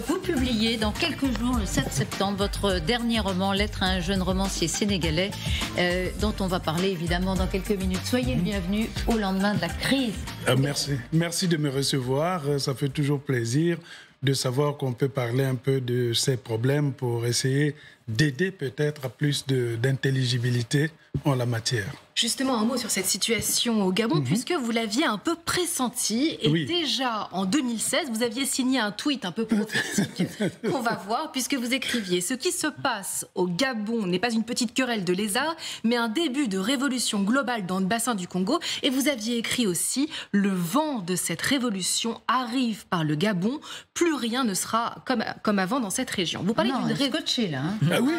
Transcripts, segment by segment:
Vous publiez dans quelques jours, le 7 septembre, votre dernier roman, Lettre à un jeune romancier sénégalais, dont on va parler évidemment dans quelques minutes. Soyez le bienvenu au lendemain de la crise. Merci de me recevoir. Ça fait toujours plaisir de savoir qu'on peut parler un peu de ces problèmes pour essayer d'aider peut-être à plus d'intelligibilité en la matière. Justement, un mot sur cette situation au Gabon, puisque vous l'aviez un peu pressenti. Et déjà, en 2016, vous aviez signé un tweet un peu prophétique qu'on va voir, puisque vous écriviez « Ce qui se passe au Gabon n'est pas une petite querelle de lézards, mais un début de révolution globale dans le bassin du Congo. » Et vous aviez écrit aussi « Le vent de cette révolution arrive par le Gabon. Plus rien ne sera comme avant dans cette région. » Vous parlez d'une révolution là. Hein. Ah oui,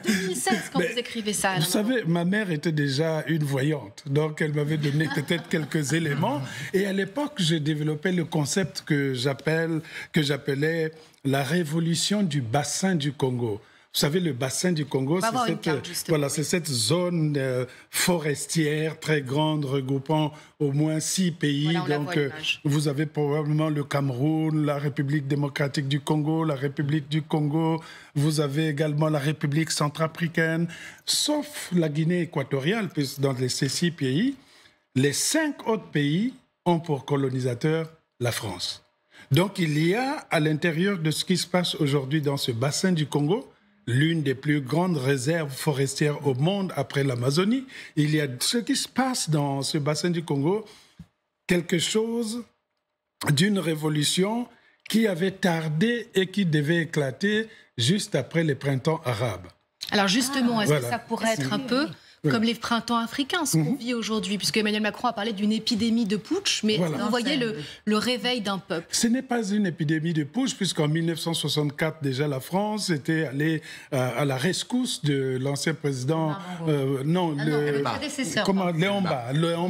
2016, quand vous écrivez ça. Vous savez, ma mère était déjà une voyante, donc elle m'avait donné peut-être quelques éléments. Et à l'époque, j'ai développé le concept que j'appelais la révolution du bassin du Congo. Vous savez, le bassin du Congo, c'est cette zone forestière très grande, regroupant au moins 6 pays. Voilà, donc, vous avez probablement le Cameroun, la République démocratique du Congo, la République du Congo. Vous avez également la République centrafricaine, sauf la Guinée équatoriale, puisque dans ces 6 pays, les 5 autres pays ont pour colonisateur la France. Donc, il y a à l'intérieur de ce qui se passe aujourd'hui dans ce bassin du Congo, l'une des plus grandes réserves forestières au monde après l'Amazonie. Il y a ce qui se passe dans ce bassin du Congo, quelque chose d'une révolution qui avait tardé et qui devait éclater juste après les printemps arabes. Alors justement, est-ce que ça pourrait être un peu comme les printemps africains, ce qu'on vit aujourd'hui, puisque Emmanuel Macron a parlé d'une épidémie de putsch, mais vous voyez le réveil d'un peuple. Ce n'est pas une épidémie de putsch, puisqu'en 1964, déjà, la France était allée à la rescousse de l'ancien président... Léon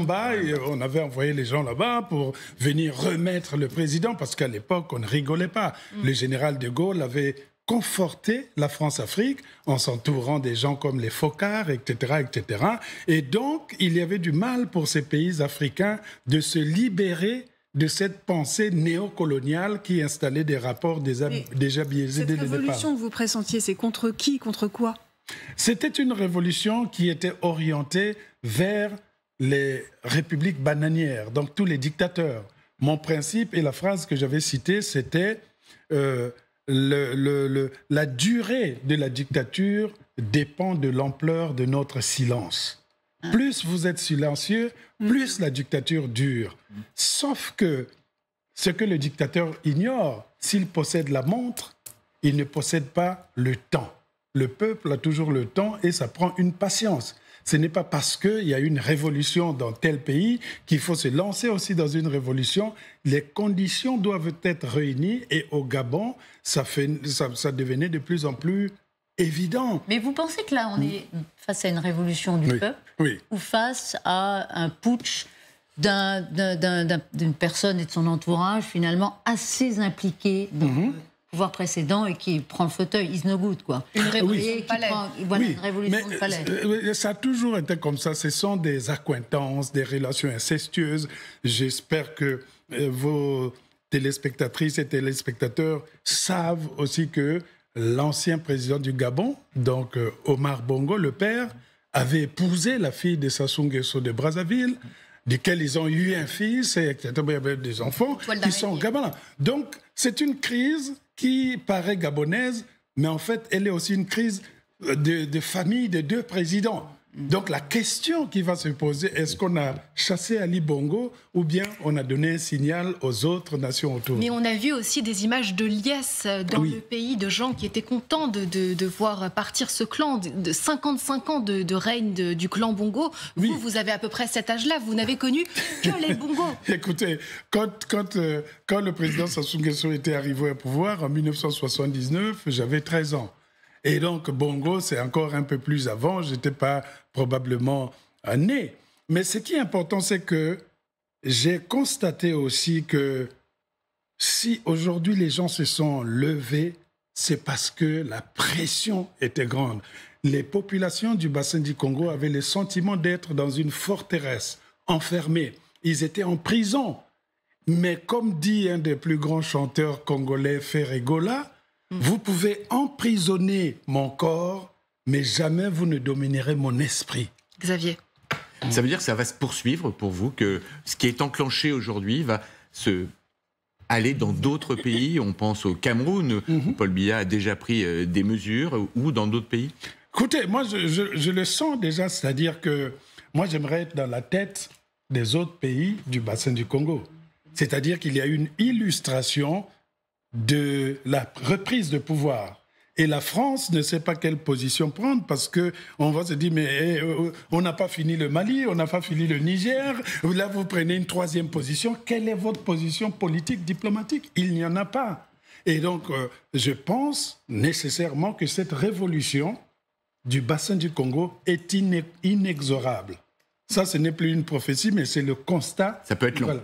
Mba. Et on avait envoyé les gens là-bas pour venir remettre le président, parce qu'à l'époque, on ne rigolait pas. Le général de Gaulle avait conforter la France-Afrique en s'entourant des gens comme les Foccart, etc., etc. Et donc, il y avait du mal pour ces pays africains de se libérer de cette pensée néocoloniale qui installait des rapports déjà biaisés dès le départ. Cette révolution que vous pressentiez, c'est contre qui, contre quoi? C'était une révolution qui était orientée vers les républiques bananières, donc tous les dictateurs. Mon principe et la phrase que j'avais citée, c'était... la durée de la dictature dépend de l'ampleur de notre silence. Plus vous êtes silencieux, plus la dictature dure. Sauf que ce que le dictateur ignore, s'il possède la montre, il ne possède pas le temps. Le peuple a toujours le temps et ça prend une patience. Ce n'est pas parce qu'il y a une révolution dans tel pays qu'il faut se lancer aussi dans une révolution. Les conditions doivent être réunies et au Gabon, ça devenait de plus en plus évident. Mais vous pensez que là, on est face à une révolution du peuple ou face à un putsch d'une personne et de son entourage finalement assez impliqué dans le pouvoir précédent et qui prend le fauteuil, is no good, quoi. Une révolution de palais. Une révolution de palais. Ça a toujours été comme ça. Ce sont des accointances, des relations incestueuses. J'espère que vos téléspectatrices et téléspectateurs savent aussi que l'ancien président du Gabon, donc Omar Bongo, le père, avait épousé la fille de Sassou Nguesso de Brazzaville, desquels ils ont eu un fils, et des enfants qui sont gabonais. Donc, c'est une crise qui paraît gabonaise, mais en fait, elle est aussi une crise de famille de 2 présidents. Donc, la question qui va se poser, est-ce qu'on a chassé Ali Bongo ou bien on a donné un signal aux autres nations autour? Mais on a vu aussi des images de liesse dans le pays, de gens qui étaient contents de voir partir ce clan, de 55 ans de règne du clan Bongo. Vous avez à peu près cet âge-là, vous n'avez connu que les Bongo. Écoutez, quand le président Sassou Nguesso était arrivé au pouvoir en 1979, j'avais 13 ans. Et donc, Bongo, c'est encore un peu plus avant. Je n'étais pas probablement né. Mais ce qui est important, c'est que j'ai constaté aussi que si aujourd'hui les gens se sont levés, c'est parce que la pression était grande. Les populations du bassin du Congo avaient le sentiment d'être dans une forteresse, enfermées. Ils étaient en prison. Mais comme dit un des plus grands chanteurs congolais, Ferregola, vous pouvez emprisonner mon corps, mais jamais vous ne dominerez mon esprit. Xavier. Ça veut dire que ça va se poursuivre pour vous, que ce qui est enclenché aujourd'hui va se aller dans d'autres pays. On pense au Cameroun, où Paul Biya a déjà pris des mesures, ou dans d'autres pays. Écoutez, moi je le sens déjà, c'est-à-dire que moi j'aimerais être dans la tête des autres pays du bassin du Congo. C'est-à-dire qu'il y a une illustration de la reprise de pouvoir. Et la France ne sait pas quelle position prendre parce qu'on va se dire, mais on n'a pas fini le Mali, on n'a pas fini le Niger. Là, vous prenez une troisième position. Quelle est votre position politique, diplomatique? Il n'y en a pas. Et donc, je pense nécessairement que cette révolution du bassin du Congo est inexorable. Ça, ce n'est plus une prophétie, mais c'est le constat. Ça peut être long. Voilà.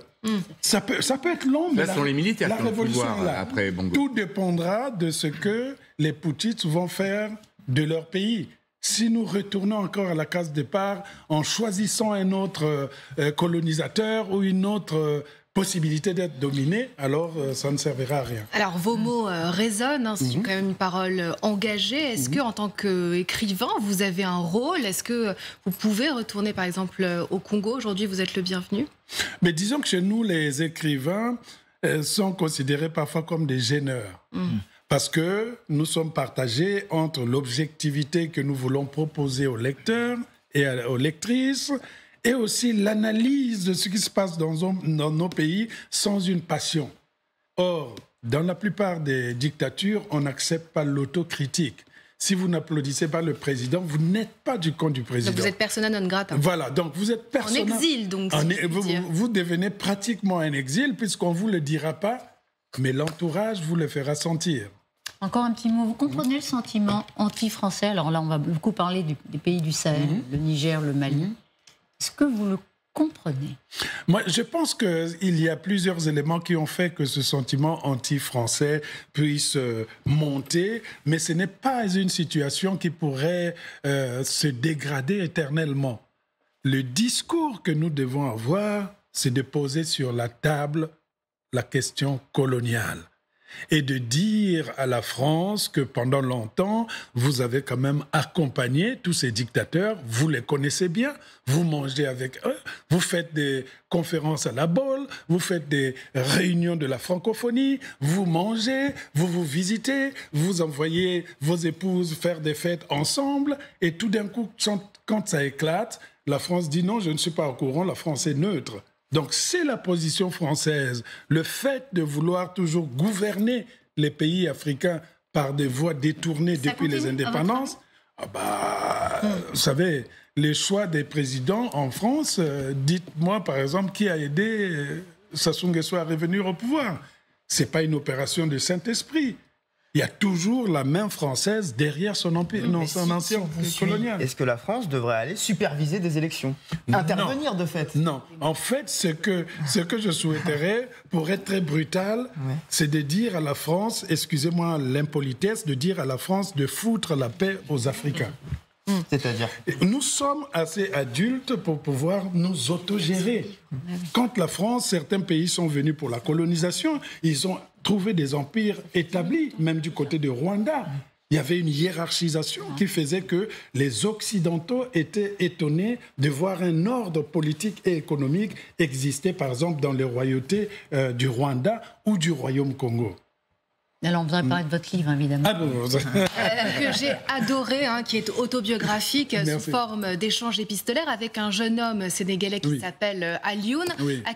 Ça peut être long, mais là, ce sont les militaires qui ont le pouvoir après Bongo. Tout dépendra de ce que les Poutites vont faire de leur pays. Si nous retournons encore à la case départ en choisissant un autre colonisateur ou une autre possibilité d'être dominé, alors ça ne servira à rien. Alors vos mots résonnent, c'est quand même une parole engagée. Est-ce que en tant qu'écrivain, vous avez un rôle? Est-ce que vous pouvez retourner par exemple au Congo? Aujourd'hui, vous êtes le bienvenu. Mais disons que chez nous, les écrivains sont considérés parfois comme des gêneurs. Parce que nous sommes partagés entre l'objectivité que nous voulons proposer aux lecteurs et aux lectrices, et aussi l'analyse de ce qui se passe dans nos pays sans une passion. Or, dans la plupart des dictatures, on n'accepte pas l'autocritique. Si vous n'applaudissez pas le président, vous n'êtes pas du camp du président. Donc vous êtes persona non grata. Voilà, donc vous êtes persona... En exil, donc. Vous devenez pratiquement un exil, puisqu'on ne vous le dira pas, mais l'entourage vous le fera sentir. Encore un petit mot. Vous comprenez le sentiment anti-français? Alors là, on va beaucoup parler des pays du Sahel, le Niger, le Mali. Est-ce que vous le comprenez? Moi, je pense qu'il y a plusieurs éléments qui ont fait que ce sentiment anti-français puisse monter, mais ce n'est pas une situation qui pourrait se dégrader éternellement. Le discours que nous devons avoir, c'est de poser sur la table la question coloniale. Et de dire à la France que pendant longtemps, vous avez quand même accompagné tous ces dictateurs, vous les connaissez bien, vous mangez avec eux, vous faites des conférences à la Baule, vous faites des réunions de la francophonie, vous mangez, vous visitez, vous envoyez vos épouses faire des fêtes ensemble, et tout d'un coup, quand ça éclate, la France dit non, je ne suis pas au courant, la France est neutre. Donc c'est la position française, le fait de vouloir toujours gouverner les pays africains par des voies détournées depuis les indépendances. Vous savez, les choix des présidents en France, dites-moi par exemple qui a aidé Sassou Nguesso à revenir au pouvoir. Ce n'est pas une opération de Saint-Esprit. Il y a toujours la main française derrière son empire, son ancien colonial. Est-ce que la France devrait aller superviser des élections? Intervenir de fait? Non. En fait, ce que je souhaiterais, pour être très brutal, c'est de dire à la France, excusez-moi l'impolitesse, de dire à la France de foutre la paix aux Africains. C'est-à-dire? Nous sommes assez adultes pour pouvoir nous autogérer. Quand la France, certains pays sont venus pour la colonisation, ils ont trouvé des empires établis, même du côté de Rwanda. Il y avait une hiérarchisation qui faisait que les Occidentaux étaient étonnés de voir un ordre politique et économique exister, par exemple, dans les royautés du Rwanda ou du Royaume Congo. Alors, on voudrait parler de votre livre, évidemment. Que j'ai adoré, qui est autobiographique, sous forme d'échange épistolaire avec un jeune homme sénégalais qui s'appelle Alioune,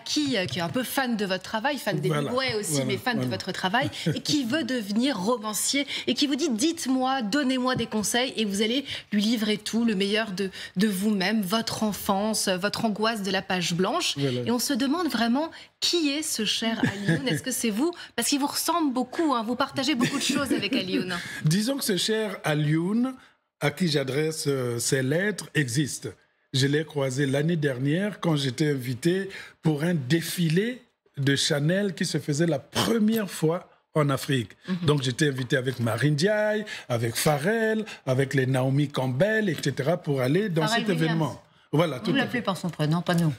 qui est un peu fan de votre travail, fan des Migouets aussi, mais fan de votre travail, et qui veut devenir romancier, et qui vous dit, dites-moi, donnez-moi des conseils, et vous allez lui livrer tout, le meilleur de vous-même, votre enfance, votre angoisse de la page blanche. Et on se demande vraiment, qui est ce cher Alioune? Est-ce que c'est vous? Parce qu'il vous ressemble beaucoup, vous partagez beaucoup de choses avec Alioune. Disons que ce cher Alioune, à qui j'adresse ces lettres, existe. Je l'ai croisé l'année dernière quand j'étais invité pour un défilé de Chanel qui se faisait la première fois en Afrique. Donc j'étais invité avec Marine Diaye, avec Pharrell, avec les Naomi Campbell, etc. pour aller dans cet événement. Voilà, Vous l'appelez par son prénom, pas nous.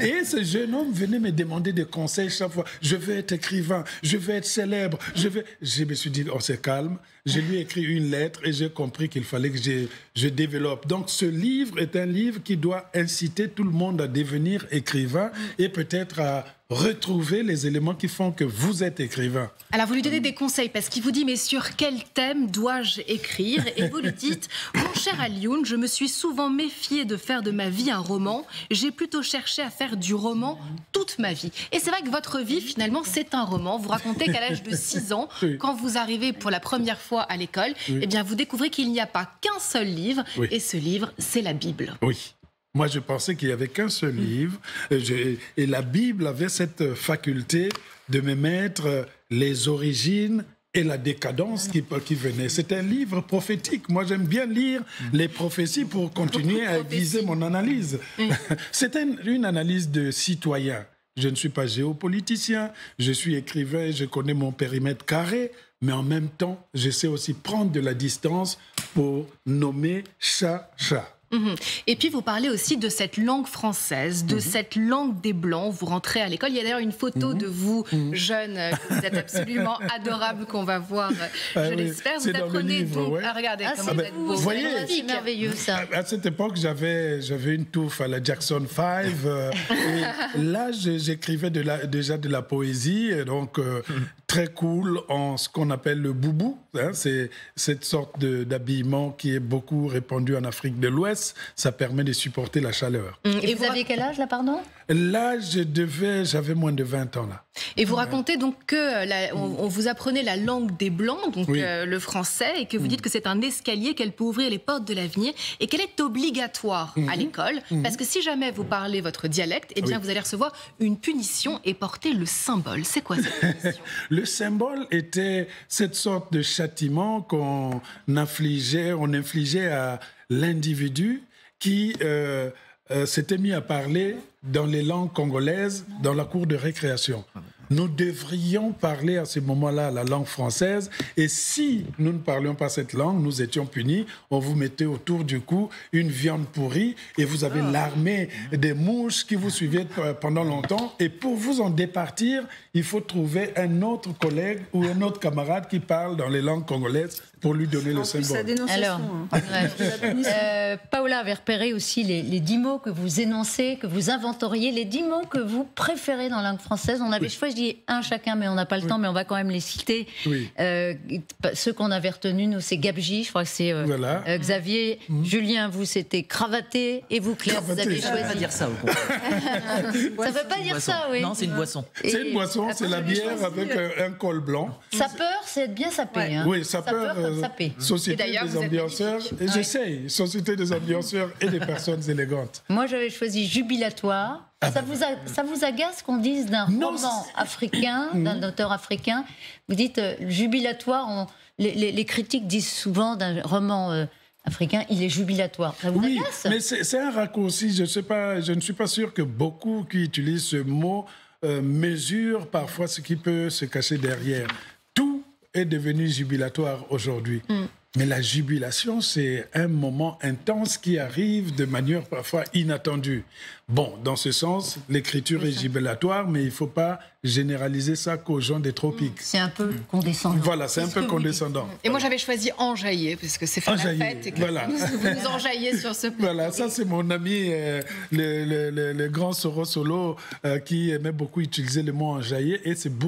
Et ce jeune homme venait me demander des conseils chaque fois. Je veux être écrivain, je veux être célèbre, Je me suis dit, on se calme. Je lui ai écrit une lettre et j'ai compris qu'il fallait que je développe. Donc ce livre est un livre qui doit inciter tout le monde à devenir écrivain et peut-être à retrouver les éléments qui font que vous êtes écrivain. Alors vous lui donnez des conseils parce qu'il vous dit mais sur quel thème dois-je écrire? Et vous lui dites mon cher Alioune, je me suis souvent méfié de faire de ma vie un roman. J'ai plutôt cherché à faire du roman toute ma vie. Et c'est vrai que votre vie finalement c'est un roman. Vous racontez qu'à l'âge de 6 ans, quand vous arrivez pour la première fois à l'école, eh bien vous découvrez qu'il n'y a pas qu'un seul livre et ce livre c'est la Bible. Oui. Moi, je pensais qu'il n'y avait qu'un seul livre. Et la Bible avait cette faculté de me mettre les origines et la décadence qui venait. C'est un livre prophétique. Moi, j'aime bien lire les prophéties pour continuer à aiguiser mon analyse. C'est une analyse de citoyen. Je ne suis pas géopoliticien, je suis écrivain, je connais mon périmètre carré, mais en même temps, je sais aussi prendre de la distance pour nommer chat. Et puis vous parlez aussi de cette langue française, de cette langue des Blancs. Vous rentrez à l'école. Il y a d'ailleurs une photo de vous, jeune, que vous êtes absolument adorable, qu'on va voir, je l'espère. Vous apprenez donc à regarder comment vous êtes beau. Vous voyez, c'est merveilleux ça. À cette époque, j'avais une touffe à la Jackson 5. Et là, j'écrivais déjà de la poésie. Et donc, très cool en ce qu'on appelle le boubou. Hein, c'est cette sorte d'habillement qui est beaucoup répandu en Afrique de l'Ouest. Ça permet de supporter la chaleur. Et vous aviez quel âge là, pardon? Là, j'avais moins de 20 ans là. Et vous racontez donc que on vous apprenait la langue des Blancs, donc le français, et que vous dites que c'est un escalier qu'elle peut ouvrir les portes de l'avenir et qu'elle est obligatoire à l'école, parce que si jamais vous parlez votre dialecte, eh bien vous allez recevoir une punition et porter le symbole. C'est quoi cette punition? Le symbole était cette sorte de châtiment qu'on infligeait à l'individu qui s'était mis à parler dans les langues congolaises dans la cour de récréation. Nous devrions parler à ce moment-là la langue française et si nous ne parlions pas cette langue, nous étions punis. On vous mettait autour du cou une viande pourrie et vous avez l'armée des mouches qui vous suivaient pendant longtemps. Et pour vous en départir, il faut trouver un autre collègue ou un autre camarade qui parle dans les langues congolaises pour lui donner le symbole. Alors, Paola avait repéré aussi les 10 mots que vous énoncez, que vous inventoriez, les 10 mots que vous préférez dans la langue française. On avait choisi un chacun, mais on n'a pas le temps, mais on va quand même les citer. Ceux qu'on avait retenus, nous, c'est Gabji, je crois que c'est Xavier. Julien, vous, c'était cravaté. Et vous, Claire, vous avez choisi. Ça ne veut pas dire ça, au contraire. Ça ne veut pas dire ça, oui. Non, c'est une boisson. C'est une boisson, c'est la bière avec un col blanc. Sapeur, c'est être bien sapé. Hein. Oui, sapeur, Société des ambianceurs. Et j'essaye, Société des ambianceurs et des personnes élégantes. Moi, j'avais choisi jubilatoire. Ça vous agace qu'on dise d'un roman africain, d'un auteur africain? Vous dites jubilatoire, les critiques disent souvent d'un roman africain, il est jubilatoire. Ça vous agace? Mais c'est un raccourci. Je ne suis pas sûr que beaucoup qui utilisent ce mot mesurent parfois ce qui peut se cacher derrière. Tout est devenu jubilatoire aujourd'hui. Mais la jubilation, c'est un moment intense qui arrive de manière parfois inattendue. Bon, dans ce sens, l'écriture est jubilatoire, mais il ne faut pas généraliser ça qu'aux gens des tropiques. C'est un peu condescendant. Voilà, c'est un peu condescendant. Et moi, j'avais choisi enjaillé, parce que c'est fait la fête et que vous nous enjaillez sur ce plateau. Voilà, ça c'est mon ami, le grand Soro Solo, qui aimait beaucoup utiliser le mot enjaillé, et c'est beaucoup